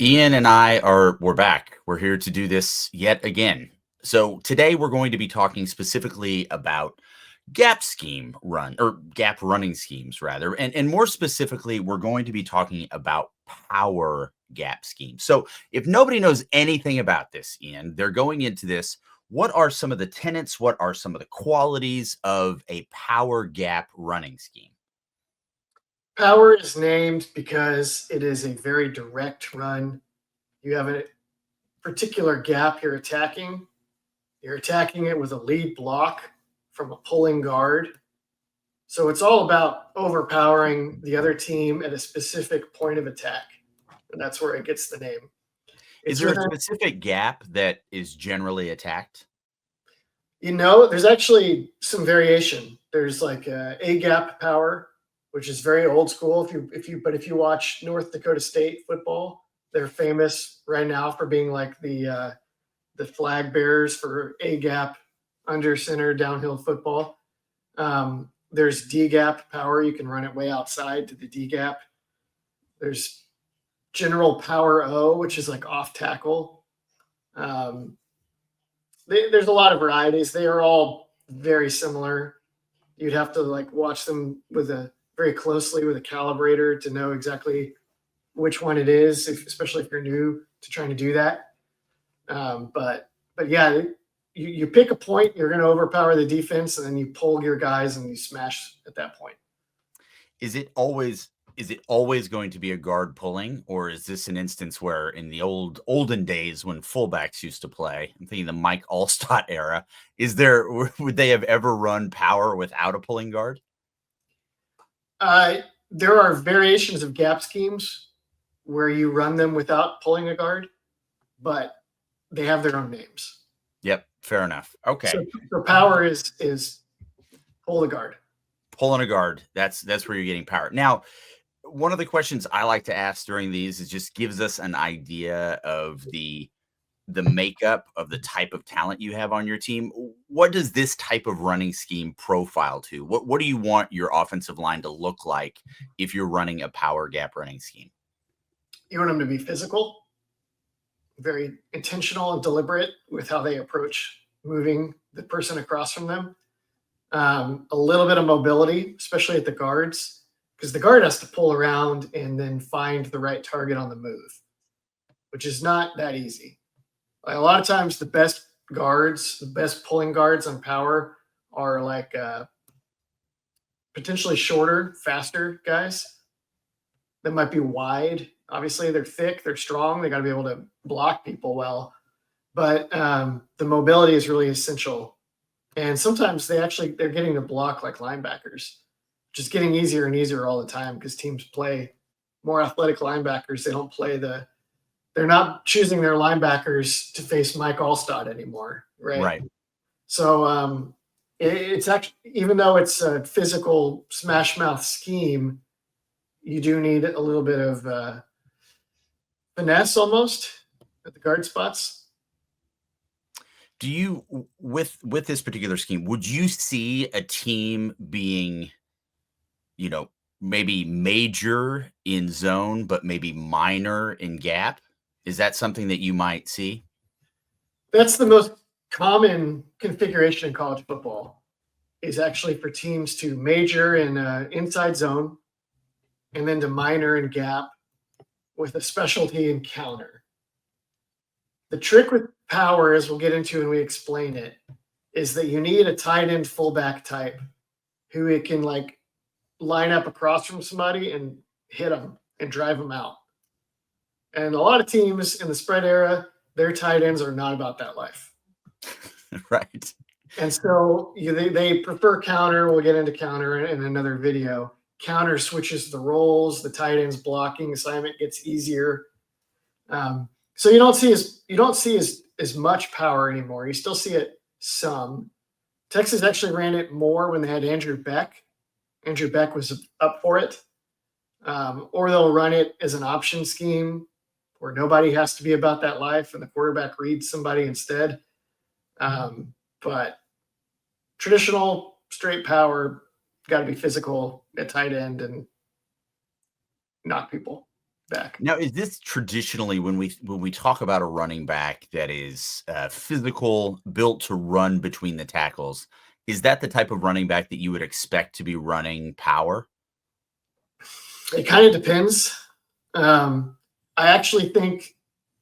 Ian and we're back. We're here to do this yet again. So today we're going to be talking specifically about gap running schemes rather. And more specifically, we're going to be talking about power gap schemes. So if nobody knows anything about this, Ian, they're going into this. What are some of the tenets? What are some of the qualities of a power gap running scheme? Power is named because it is a very direct run. You have a particular gap you're attacking. You're attacking it with a lead block from a pulling guard. So it's all about overpowering the other team at a specific point of attack. And that's where it gets the name. Is It's there a within, specific gap that is generally attacked? there's actually some variation. There's like a gap power, which is very old school. If you watch North Dakota State football, they're famous right now for being like the flag bearers for A gap, under center, downhill football. There's D gap power. You can run it way outside to the D gap. There's general power O, which is like off tackle. Um, there's a lot of varieties. They are all very similar. You'd have to like watch them very closely with a calibrator to know exactly which one it is, especially if you're new to trying to do that. But yeah, you pick a point, you're going to overpower the defense, and then you pull your guys and you smash at that point. Is it always going to be a guard pulling, or is this an instance where in the olden days when fullbacks used to play, I'm thinking the Mike Allstott era, would they have ever run power without a pulling guard? There are variations of gap schemes where you run them without pulling a guard, but they have their own names. Yep, fair enough. Okay. So power is pull the guard. Pulling a guard, that's where you're getting power. Now, one of the questions I like to ask during these is just gives us an idea of the makeup of the type of talent you have on your team. What does this type of running scheme profile to? What do you want your offensive line to look like if you're running a power gap running scheme? You want them to be physical, very intentional and deliberate with how they approach moving the person across from them. A little bit of mobility, especially at the guards, because the guard has to pull around and then find the right target on the move, which is not that easy. Like a lot of times, the best pulling guards on power are like potentially shorter, faster guys that might be wide. Obviously, they're thick, they're strong, they got to be able to block people well. But the mobility is really essential. And sometimes they're getting to block like linebackers, which is getting easier and easier all the time because teams play more athletic linebackers. They're not choosing their linebackers to face Mike Allstott anymore, right? Right. So it's actually, even though it's a physical smash mouth scheme, you do need a little bit of finesse almost at the guard spots. Do you with this particular scheme, would you see a team being, maybe major in zone, but maybe minor in gap? Is that something that you might see? That's the most common configuration in college football, is actually for teams to major in inside zone and then to minor in gap with a specialty in counter. The trick with power, as we'll get into when we explain it, is that you need a tight end fullback type who it can like line up across from somebody and hit them and drive them out. And a lot of teams in the spread era, their tight ends are not about that life. Right. And so they prefer counter. We'll get into counter in another video. Counter switches the roles. The tight end's blocking assignment gets easier. So you don't see as much power anymore. You still see it some. Texas actually ran it more when they had Andrew Beck. Andrew Beck was up for it. Or they'll run it as an option scheme where nobody has to be about that life and the quarterback reads somebody instead. But traditional straight power, got to be physical at tight end and knock people. back. Now, is this traditionally when we talk about a running back that is physical, built to run between the tackles? Is that the type of running back that you would expect to be running power? It kind of depends. I actually think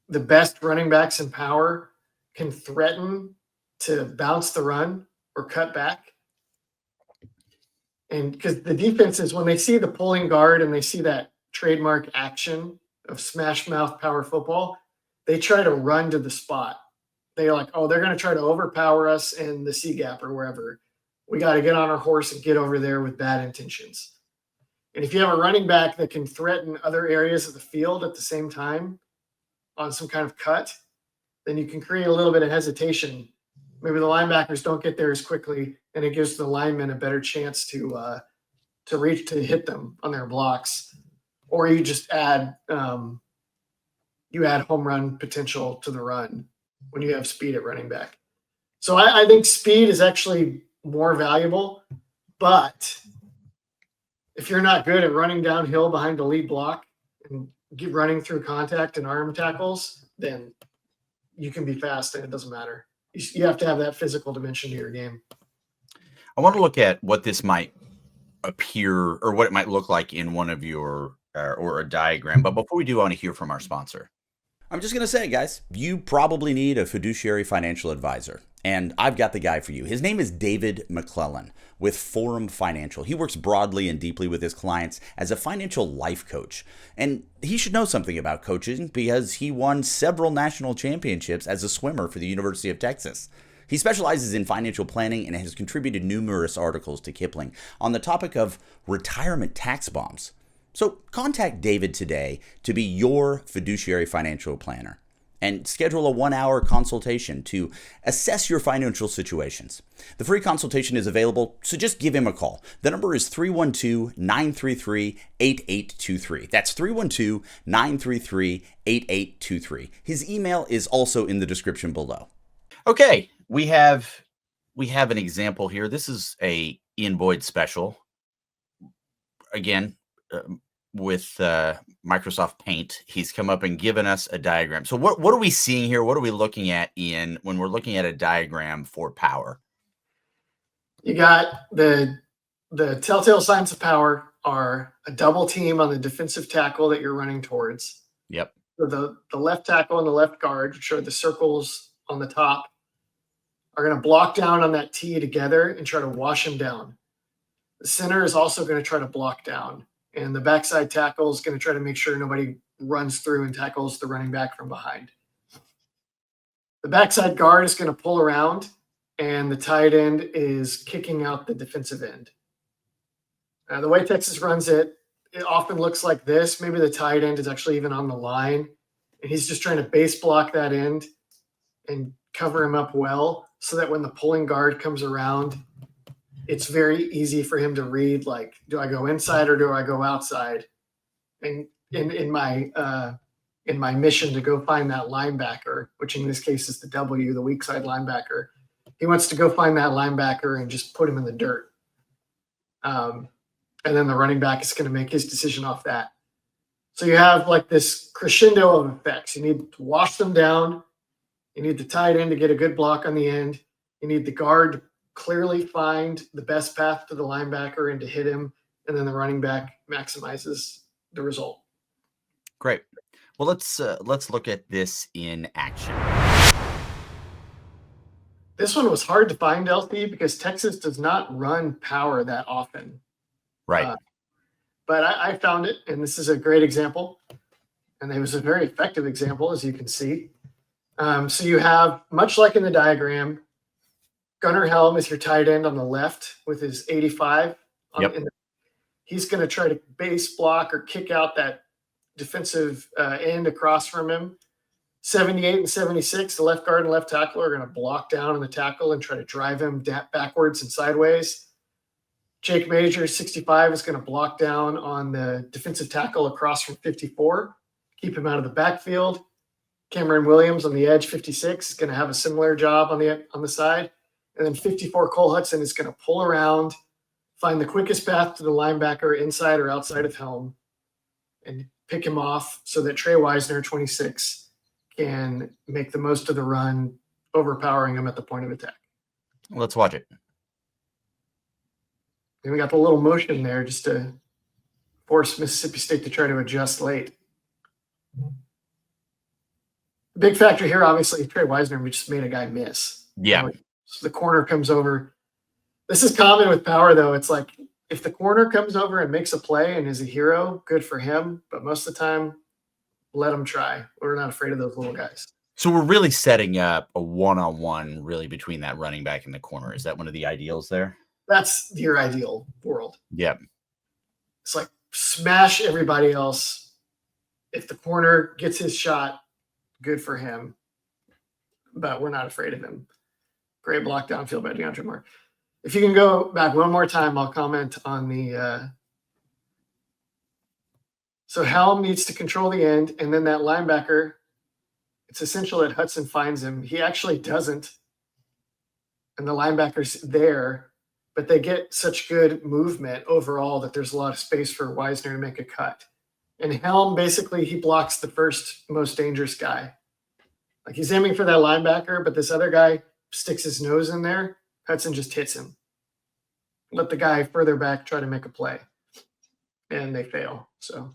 the best running backs in power can threaten to bounce the run or cut back. And because the defenses, when they see the pulling guard and they see that trademark action of smash mouth power football, they try to run to the spot. They're like, oh, they're going to try to overpower us in the C gap or wherever. We got to get on our horse and get over there with bad intentions. And if you have a running back that can threaten other areas of the field at the same time on some kind of cut, then you can create a little bit of hesitation. Maybe the linebackers don't get there as quickly, and it gives the linemen a better chance to hit them on their blocks. Or you just add home run potential to the run when you have speed at running back. So I think speed is actually more valuable, but if you're not good at running downhill behind the lead block and running through contact and arm tackles, then you can be fast and it doesn't matter. You have to have that physical dimension to your game. I want to look at what this might appear or what it might look like in one of your or a diagram. But before we do, I want to hear from our sponsor. I'm just going to say, guys, you probably need a fiduciary financial advisor. And I've got the guy for you. His name is David McClellan with Forum Financial. He works broadly and deeply with his clients as a financial life coach. And he should know something about coaching because he won several national championships as a swimmer for the University of Texas. He specializes in financial planning and has contributed numerous articles to Kiplinger on the topic of retirement tax bombs. So contact David today to be your fiduciary financial planner and schedule a 1-hour consultation to assess your financial situations. The free consultation is available, so just give him a call. The number is 312-933-8823. That's 312-933-8823. His email is also in the description below. Okay, we have an example here. This is a Ian Boyd special. Again, with Microsoft Paint, he's come up and given us a diagram. So what are we seeing here? What are we looking at, Ian, when we're looking at a diagram for power? You got the telltale signs of power are a double team on the defensive tackle that you're running towards. Yep. So the left tackle and the left guard, which are the circles on the top, are going to block down on that T together and try to wash him down. The center is also going to try to block down. And the backside tackle is going to try to make sure nobody runs through and tackles the running back from behind. The backside guard is going to pull around, and the tight end is kicking out the defensive end. The way Texas runs it, it often looks like this. Maybe the tight end is actually even on the line, and he's just trying to base block that end and cover him up well so that when the pulling guard comes around, it's very easy for him to read, like, do I go inside or do I go outside? And in my mission to go find that linebacker, which in this case is the W, the weak side linebacker, he wants to go find that linebacker and just put him in the dirt. And then the running back is going to make his decision off that. So you have like this crescendo of effects. You need to wash them down. You need the tight end to get a good block on the end. You need the guard to clearly find the best path to the linebacker and to hit him. And then the running back maximizes the result. Great. Well, let's look at this in action. This one was hard to find, LT, because Texas does not run power that often. Right. But I found it, and this is a great example. And it was a very effective example, as you can see. So you have, much like in the diagram, Gunnar Helm is your tight end on the left with his 85. Yep. He's going to try to base block or kick out that defensive end across from him. 78 and 76, the left guard and left tackle are going to block down on the tackle and try to drive him backwards and sideways. Jake Major, 65, is going to block down on the defensive tackle across from 54, keep him out of the backfield. Cameron Williams on the edge, 56, is going to have a similar job on the side. And then 54, Cole Hudson, is going to pull around, find the quickest path to the linebacker inside or outside of Helm, and pick him off so that Trey Wisner, 26, can make the most of the run, overpowering him at the point of attack. Let's watch it. And we got the little motion there just to force Mississippi State to try to adjust late. The big factor here, obviously, Trey Wisner, we just made a guy miss. Yeah. So the corner comes over. This is common with power, though. It's like if the corner comes over and makes a play and is a hero, good for him. But most of the time, let him try. We're not afraid of those little guys. So we're really setting up a one-on-one really between that running back and the corner. Is that one of the ideals there? That's your ideal world. Yep. It's like smash everybody else. If the corner gets his shot, good for him. But we're not afraid of him. Great block downfield by DeAndre Moore. If you can go back one more time, I'll comment on the so Helm needs to control the end, and then that linebacker, it's essential that Hudson finds him. He actually doesn't. And the linebacker's there, but they get such good movement overall that there's a lot of space for Wisner to make a cut. And Helm, basically, he blocks the first most dangerous guy. Like he's aiming for that linebacker, but this other guy sticks his nose in there. Hudson just hits him. Let the guy further back try to make a play. And they fail. So,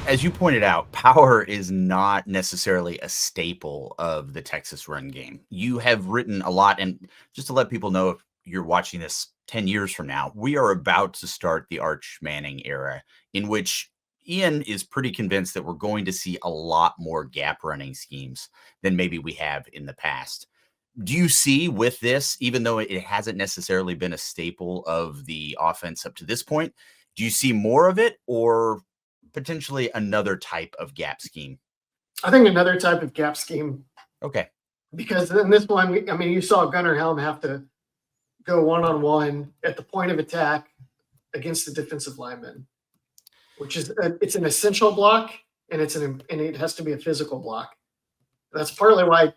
as you pointed out, power is not necessarily a staple of the Texas run game. You have written a lot, and just to let people know, if you're watching this 10 years from now, we are about to start the Arch Manning era, in which Ian is pretty convinced that we're going to see a lot more gap running schemes than maybe we have in the past. Do you see with this, even though it hasn't necessarily been a staple of the offense up to this point, do you see more of it, or potentially another type of gap scheme? I think another type of gap scheme. Okay. Because in this one, I mean, you saw Gunnar Helm have to go one-on-one at the point of attack against the defensive lineman, which is it's an essential block, and it has to be a physical block. That's partly why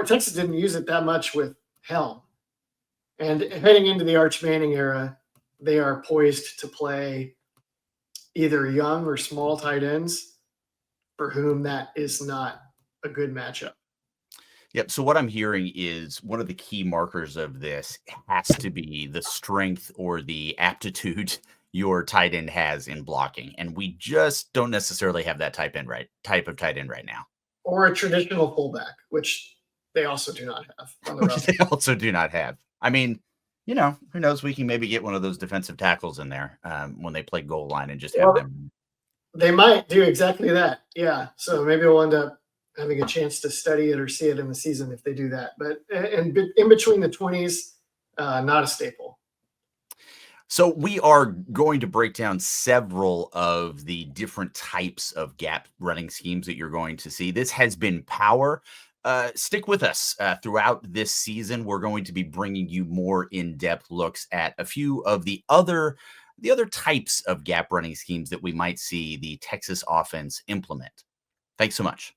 Texas didn't use it that much with Helm. And heading into the Arch Manning era, they are poised to play either young or small tight ends for whom that is not a good matchup. Yep. So what I'm hearing is one of the key markers of this has to be the strength or the aptitude your tight end has in blocking. And we just don't necessarily have that type of tight end right now. Or a traditional fullback, which they also do not have on the Which roster. they also do not have. I mean, you know, who knows? We can maybe get one of those defensive tackles in there when they play goal line and just have them. They might do exactly that. Yeah. So maybe we'll end up having a chance to study it or see it in the season if they do that. But in between the 20s, not a staple. So we are going to break down several of the different types of gap running schemes that you're going to see. This has been Power. Stick with us throughout this season. We're going to be bringing you more in-depth looks at a few of the other types of gap running schemes that we might see the Texas offense implement. Thanks so much.